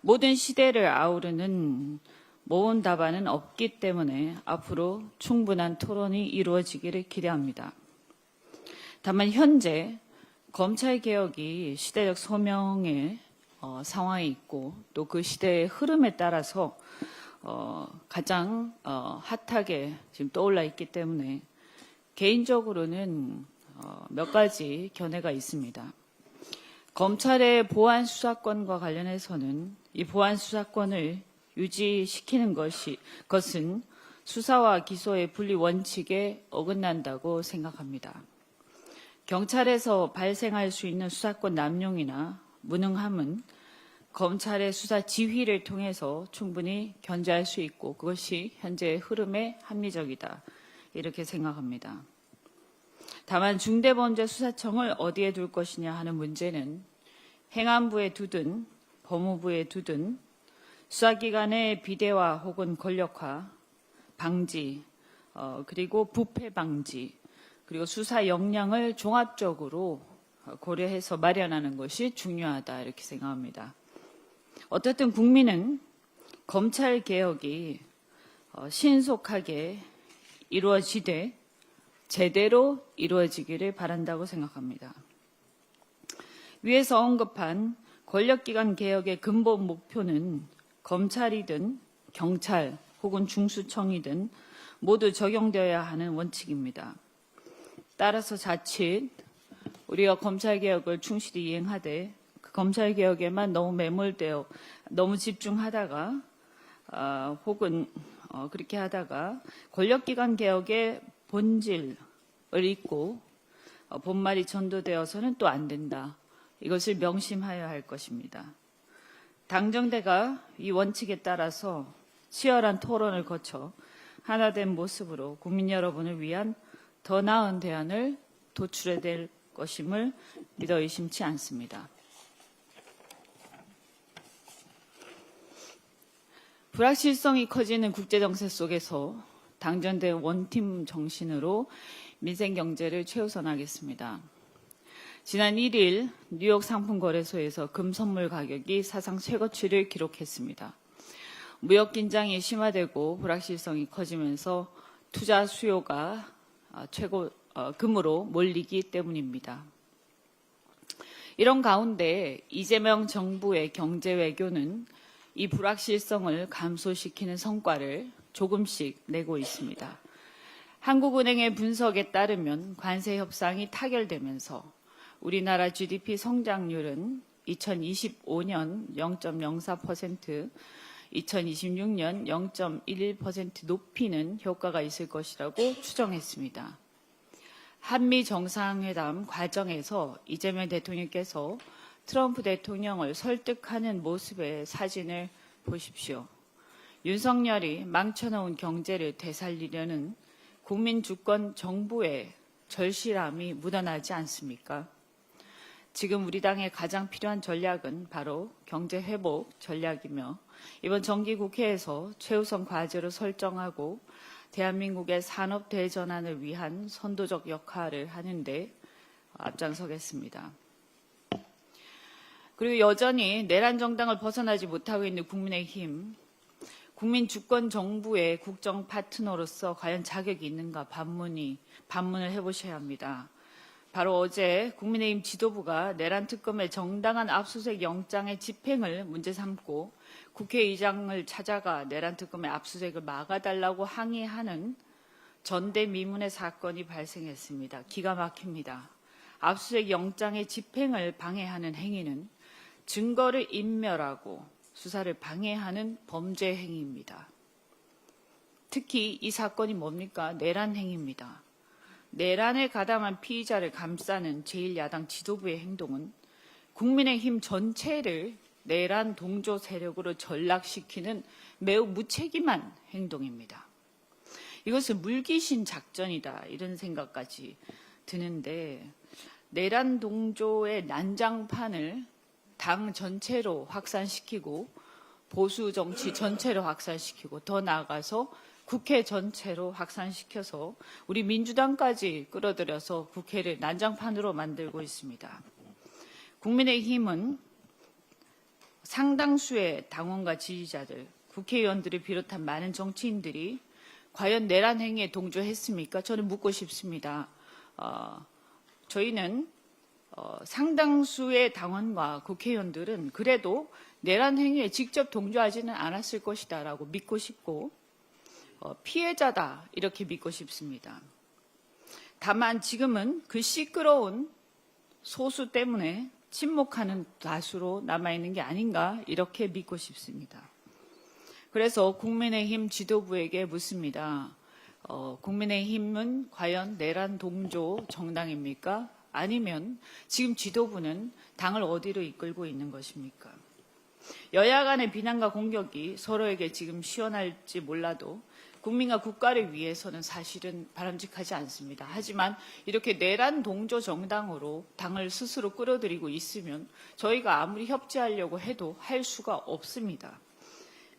모든 시대를 아우르는 모은 답안은 없기 때문에 앞으로 충분한 토론이 이루어지기를 기대합니다. 다만 현재 검찰개혁이 시대적 소명의 상황에 있고 또 그 시대의 흐름에 따라서 가장 핫하게 지금 떠올라 있기 때문에 개인적으로는 몇 가지 견해가 있습니다. 검찰의 보안 수사권과 관련해서는 이 보안 수사권을 유지시키는 것은 수사와 기소의 분리 원칙에 어긋난다고 생각합니다. 경찰에서 발생할 수 있는 수사권 남용이나 무능함은 검찰의 수사 지휘를 통해서 충분히 견제할 수 있고 그것이 현재의 흐름에 합리적이다. 이렇게 생각합니다. 다만 중대범죄수사청을 어디에 둘 것이냐 하는 문제는 행안부에 두든 법무부에 두든 수사기관의 비대화 혹은 권력화, 방지, 그리고 부패 방지, 그리고 수사 역량을 종합적으로 고려해서 마련하는 것이 중요하다 이렇게 생각합니다. 어쨌든 국민은 검찰 개혁이 신속하게 이루어지되 제대로 이루어지기를 바란다고 생각합니다. 위에서 언급한 권력기관 개혁의 근본 목표는 검찰이든 경찰 혹은 중수청이든 모두 적용되어야 하는 원칙입니다. 따라서 자칫 우리가 검찰개혁을 충실히 이행하되 그 검찰개혁에만 너무 매몰되어 너무 집중하다가 혹은 그렇게 하다가 권력기관 개혁의 본질을 잊고 본말이 전도되어서는 또 안 된다. 이것을 명심하여야 할 것입니다. 당정대가 이 원칙에 따라서 치열한 토론을 거쳐 하나된 모습으로 국민 여러분을 위한 더 나은 대안을 도출해야 될 것임을 믿어 의심치 않습니다. 불확실성이 커지는 국제정세 속에서 당전된 원팀 정신으로 민생 경제를 최우선하겠습니다. 지난 1일 뉴욕 상품거래소에서 금 선물 가격이 사상 최고치를 기록했습니다. 무역 긴장이 심화되고 불확실성이 커지면서 투자 수요가 금으로 몰리기 때문입니다. 이런 가운데 이재명 정부의 경제 외교는 이 불확실성을 감소시키는 성과를 조금씩 내고 있습니다. 한국은행의 분석에 따르면 관세 협상이 타결되면서 우리나라 GDP 성장률은 2025년 0.04%, 2026년 0.11% 높이는 효과가 있을 것이라고 추정했습니다. 한미 정상회담 과정에서 이재명 대통령께서 트럼프 대통령을 설득하는 모습의 사진을 보십시오. 윤석열이 망쳐놓은 경제를 되살리려는 국민 주권 정부의 절실함이 묻어나지 않습니까? 지금 우리 당에 가장 필요한 전략은 바로 경제 회복 전략이며 이번 정기국회에서 최우선 과제로 설정하고 대한민국의 산업 대전환을 위한 선도적 역할을 하는데 앞장서겠습니다. 그리고 여전히 내란 정당을 벗어나지 못하고 있는 국민의힘, 국민 주권 정부의 국정 파트너로서 과연 자격이 있는가 반문을 해보셔야 합니다. 바로 어제 국민의힘 지도부가 내란 특검의 정당한 압수수색 영장의 집행을 문제 삼고 국회의장을 찾아가 내란 특검의 압수수색을 막아달라고 항의하는 전대미문의 사건이 발생했습니다. 기가 막힙니다. 압수수색 영장의 집행을 방해하는 행위는 증거를 인멸하고 수사를 방해하는 범죄 행위입니다. 특히 이 사건이 뭡니까? 내란 행위입니다. 내란에 가담한 피의자를 감싸는 제1야당 지도부의 행동은 국민의힘 전체를 내란 동조 세력으로 전락시키는 매우 무책임한 행동입니다. 이것은 물귀신 작전이다 이런 생각까지 드는데 내란 동조의 난장판을 당 전체로 확산시키고 보수 정치 전체로 확산시키고 더 나아가서 국회 전체로 확산시켜서 우리 민주당까지 끌어들여서 국회를 난장판으로 만들고 있습니다. 국민의힘은 상당수의 당원과 지지자들, 국회의원들을 비롯한 많은 정치인들이 과연 내란 행위에 동조했습니까? 저는 묻고 싶습니다. 저희는 상당수의 당원과 국회의원들은 그래도 내란 행위에 직접 동조하지는 않았을 것이다라고 믿고 싶고 피해자다 이렇게 믿고 싶습니다. 다만 지금은 그 시끄러운 소수 때문에 침묵하는 다수로 남아있는 게 아닌가 이렇게 믿고 싶습니다. 그래서 국민의힘 지도부에게 묻습니다. 국민의힘은 과연 내란 동조 정당입니까? 아니면 지금 지도부는 당을 어디로 이끌고 있는 것입니까? 여야 간의 비난과 공격이 서로에게 지금 시원할지 몰라도 국민과 국가를 위해서는 사실은 바람직하지 않습니다. 하지만 이렇게 내란 동조 정당으로 당을 스스로 끌어들이고 있으면 저희가 아무리 협치하려고 해도 할 수가 없습니다.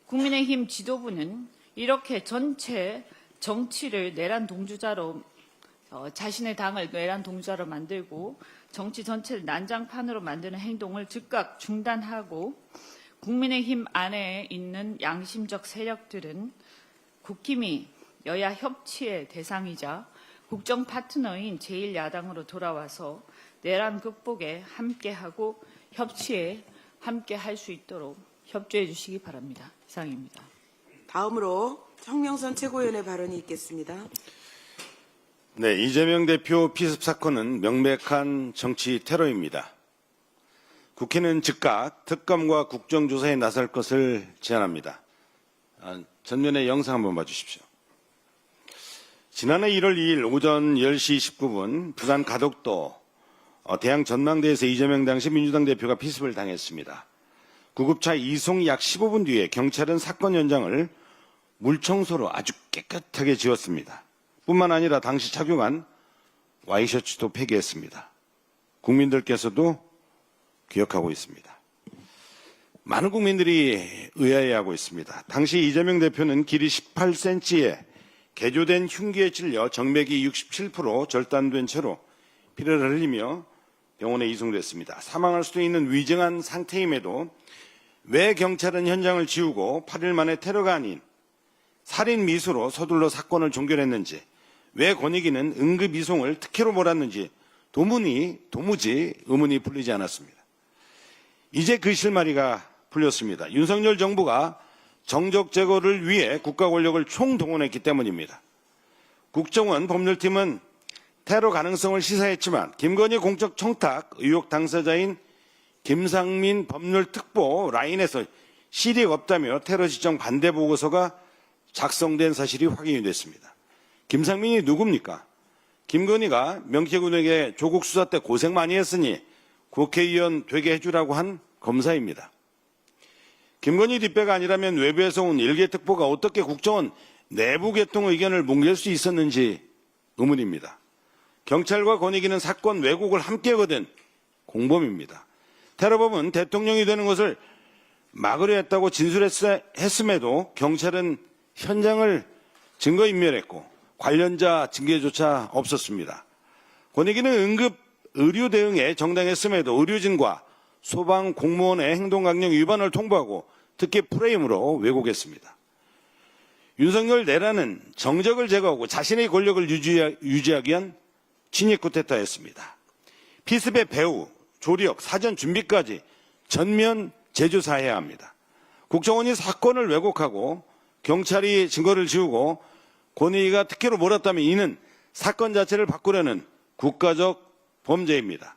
국민의힘 지도부는 이렇게 전체 정치를 내란 동조자로 자신의 당을 내란 동조자로 만들고 정치 전체를 난장판으로 만드는 행동을 즉각 중단하고 국민의힘 안에 있는 양심적 세력들은 국힘이 여야 협치의 대상이자 국정 파트너인 제1야당으로 돌아와서 내란 극복에 함께하고 협치에 함께할 수 있도록 협조해 주시기 바랍니다. 이상입니다. 다음으로 청명선 최고위원의 발언이 있겠습니다. 네, 이재명 대표 피습 사건은 명백한 정치 테러입니다. 국회는 즉각 특검과 국정조사에 나설 것을 제안합니다. 전면의 영상 한번 봐주십시오. 지난해 1월 2일 오전 10시 19분 부산 가덕도 대양 전망대에서 이재명 당시 민주당 대표가 피습을 당했습니다. 구급차 이송 약 15분 뒤에 경찰은 사건 현장을 물청소로 아주 깨끗하게 지웠습니다. 뿐만 아니라 당시 착용한 와이셔츠도 폐기했습니다. 국민들께서도 기억하고 있습니다. 많은 국민들이 의아해하고 있습니다. 당시 이재명 대표는 길이 18cm에 개조된 흉기에 찔려 정맥이 67% 절단된 채로 피를 흘리며 병원에 이송됐습니다. 사망할 수도 있는 위중한 상태임에도 왜 경찰은 현장을 지우고 8일 만에 테러가 아닌 살인 미수로 서둘러 사건을 종결했는지, 왜 권익위는 응급 이송을 특혜로 몰았는지 도무지 의문이 풀리지 않았습니다. 이제 그 실마리가 풀렸습니다. 윤석열 정부가 정적 제거를 위해 국가 권력을 총동원했기 때문입니다. 국정원 법률팀은 테러 가능성을 시사했지만 김건희 공적 청탁 의혹 당사자인 김상민 법률특보 라인에서 실익 없다며 테러 지정 반대 보고서가 작성된 사실이 확인이 됐습니다. 김상민이 누굽니까? 김건희가 명태균에게 조국 수사 때 고생 많이 했으니 국회의원 되게 해주라고 한 검사입니다. 김건희 뒷배가 아니라면 외부에서 온 일개 특보가 어떻게 국정원 내부 개통 의견을 뭉갤 수 있었는지 의문입니다. 경찰과 권익위는 사건 왜곡을 함께 거둔 공범입니다. 테러범은 대통령이 되는 것을 막으려 했다고 진술했음에도 경찰은 현장을 증거인멸했고 관련자 징계조차 없었습니다. 권익위는 응급 의료 대응에 정당했음에도 의료진과 소방 공무원의 행동강령 위반을 통보하고 특혜 프레임으로 왜곡했습니다. 윤석열 내란은 정적을 제거하고 자신의 권력을 유지하기 위한 진입 쿠데타였습니다. 피습의 배후, 조력, 사전 준비까지 전면 재조사해야 합니다. 국정원이 사건을 왜곡하고 경찰이 증거를 지우고 권익위가 특혜로 몰았다면 이는 사건 자체를 바꾸려는 국가적 범죄입니다.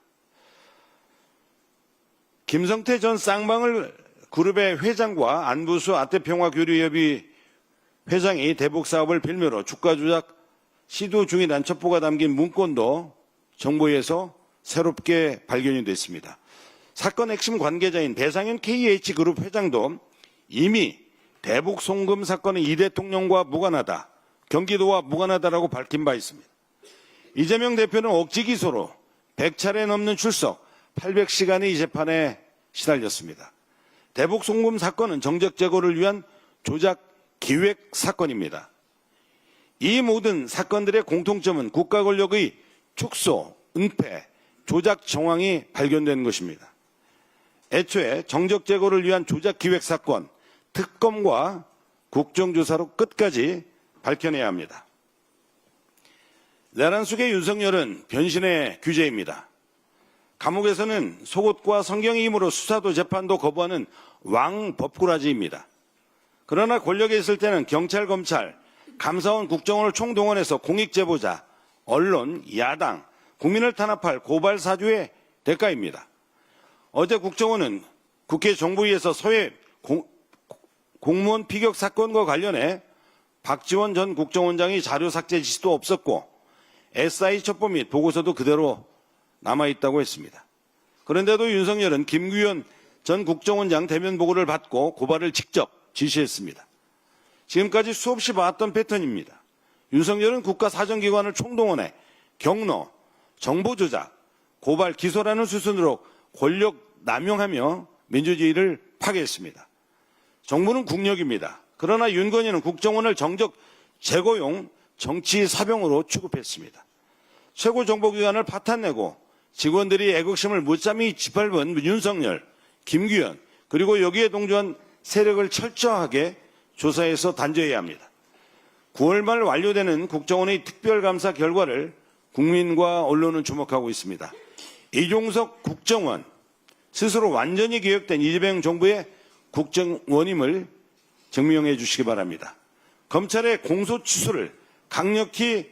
김성태 전 쌍방울 그룹의 회장과 안부수 아태평화교류협의 회장이 대북 사업을 빌미로 주가 조작 시도 중이라는 첩보가 담긴 문건도 정보에서 새롭게 발견이 됐습니다. 사건 핵심 관계자인 배상현 KH그룹 회장도 이미 대북 송금 사건은 이 대통령과 무관하다, 경기도와 무관하다라고 밝힌 바 있습니다. 이재명 대표는 억지 기소로 100차례 넘는 출석, 800시간의 이 재판에 시달렸습니다. 대북 송금 사건은 정적 제거를 위한 조작 기획 사건입니다. 이 모든 사건들의 공통점은 국가 권력의 축소, 은폐, 조작 정황이 발견된 것입니다. 애초에 정적 제거를 위한 조작 기획 사건, 특검과 국정조사로 끝까지 밝혀내야 합니다. 내란 속의 윤석열은 변신의 규제입니다. 감옥에서는 속옷과 성경의 힘으로 수사도 재판도 거부하는 왕법꾸라지입니다. 그러나 권력에 있을 때는 경찰, 검찰, 감사원, 국정원을 총동원해서 공익제보자, 언론, 야당, 국민을 탄압할 고발 사주의 대가입니다. 어제 국정원은 국회 정부위에서 서해 공무원 피격 사건과 관련해 박지원 전 국정원장이 자료 삭제 지시도 없었고 SI 첩보 및 보고서도 그대로 남아있다고 했습니다. 그런데도 윤석열은 김규현 전 국정원장 대면 보고를 받고 고발을 직접 지시했습니다. 지금까지 수없이 봐왔던 패턴입니다. 윤석열은 국가사정기관을 총동원해 경로, 정보 조작, 고발, 기소라는 수순으로 권력 남용하며 민주주의를 파괴했습니다. 정부는 국력입니다. 그러나 윤건희는 국정원을 정적 제거용 정치 사병으로 취급했습니다. 최고정보기관을 파탄내고 직원들이 애국심을 무참히 짓밟은 윤석열, 김규현, 그리고 여기에 동조한 세력을 철저하게 조사해서 단죄해야 합니다. 9월 말 완료되는 국정원의 특별감사 결과를 국민과 언론은 주목하고 있습니다. 이종석 국정원, 스스로 완전히 개혁된 이재명 정부의 국정원임을 증명해 주시기 바랍니다. 검찰의 공소 취소를 강력히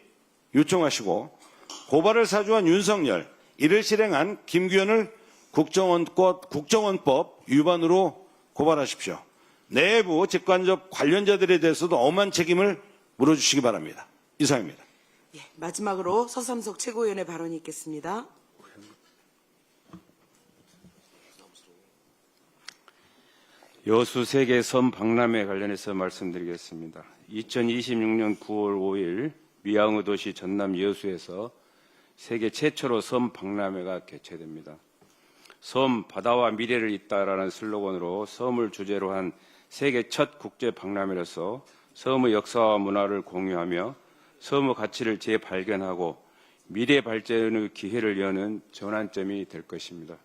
요청하시고 고발을 사주한 윤석열, 이를 실행한 김규현을 국정원법 위반으로 고발하십시오. 내부 직간접 관련자들에 대해서도 엄한 책임을 물어주시기 바랍니다. 이상입니다. 예, 마지막으로 서삼석 최고위원의 발언이 있겠습니다. 여수 세계 섬 박람회 관련해서 말씀드리겠습니다. 2026년 9월 5일 미양의 도시 전남 여수에서 세계 최초로 섬 박람회가 개최됩니다. 섬 바다와 미래를 잇다라는 슬로건으로 섬을 주제로 한 세계 첫 국제 박람회로서 섬의 역사와 문화를 공유하며 섬의 가치를 재발견하고 미래 발전의 기회를 여는 전환점이 될 것입니다.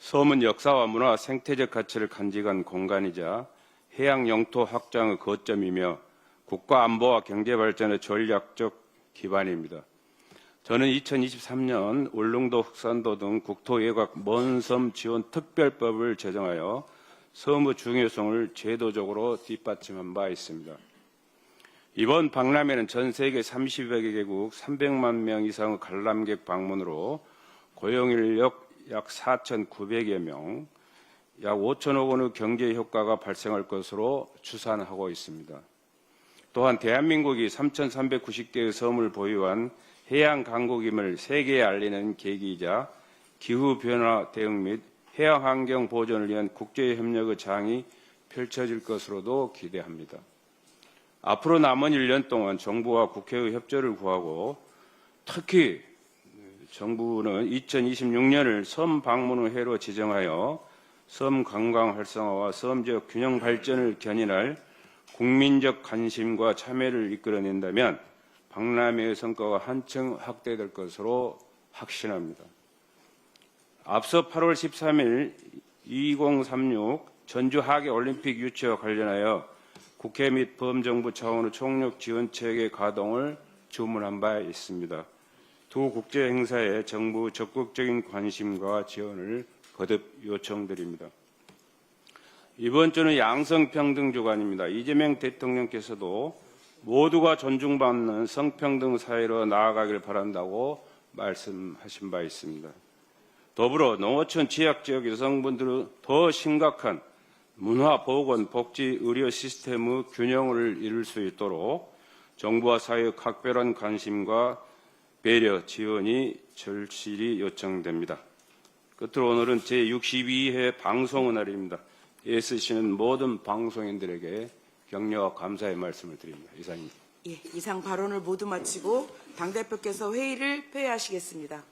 섬은 역사와 문화, 생태적 가치를 간직한 공간이자 해양 영토 확장의 거점이며 국가 안보와 경제 발전의 전략적 기반입니다. 저는 2023년 울릉도, 흑산도 등 국토외곽 먼섬 지원 특별법을 제정하여 섬의 중요성을 제도적으로 뒷받침한 바 있습니다. 이번 박람회는 전 세계 30여 개국 300만 명 이상의 관람객 방문으로 고용인력 약 4,900여 명, 약 5천억 원의 경제 효과가 발생할 것으로 추산하고 있습니다. 또한 대한민국이 3,390개의 섬을 보유한 해양 강국임을 세계에 알리는 계기이자 기후변화 대응 및 해양 환경 보존을 위한 국제협력의 장이 펼쳐질 것으로도 기대합니다. 앞으로 남은 1년 동안 정부와 국회의 협조를 구하고 특히 정부는 2026년을 섬 방문의 해로 지정하여 섬 관광 활성화와 섬 지역 균형 발전을 견인할 국민적 관심과 참여를 이끌어낸다면 박람회의 성과가 한층 확대될 것으로 확신합니다. 앞서 8월 13일 2036 전주 하계올림픽 유치와 관련하여 국회 및 범정부 차원의 총력 지원 체계 가동을 주문한 바 있습니다. 두 국제 행사에 정부 적극적인 관심과 지원을 거듭 요청드립니다. 이번 주는 양성평등 주간입니다. 이재명 대통령께서도 모두가 존중받는 성평등 사회로 나아가길 바란다고 말씀하신 바 있습니다. 더불어 농어촌 지역지역 여성분들의 더 심각한 문화, 보건, 복지, 의료 시스템의 균형을 이룰 수 있도록 정부와 사회의 각별한 관심과 배려, 지원이 절실히 요청됩니다. 끝으로 오늘은 제62회 방송의 날입니다. 애쓰시는 모든 방송인들에게 격려와 감사의 말씀을 드립니다. 이상입니다. 예, 이상 발언을 모두 마치고 당대표께서 회의를 폐회하시겠습니다.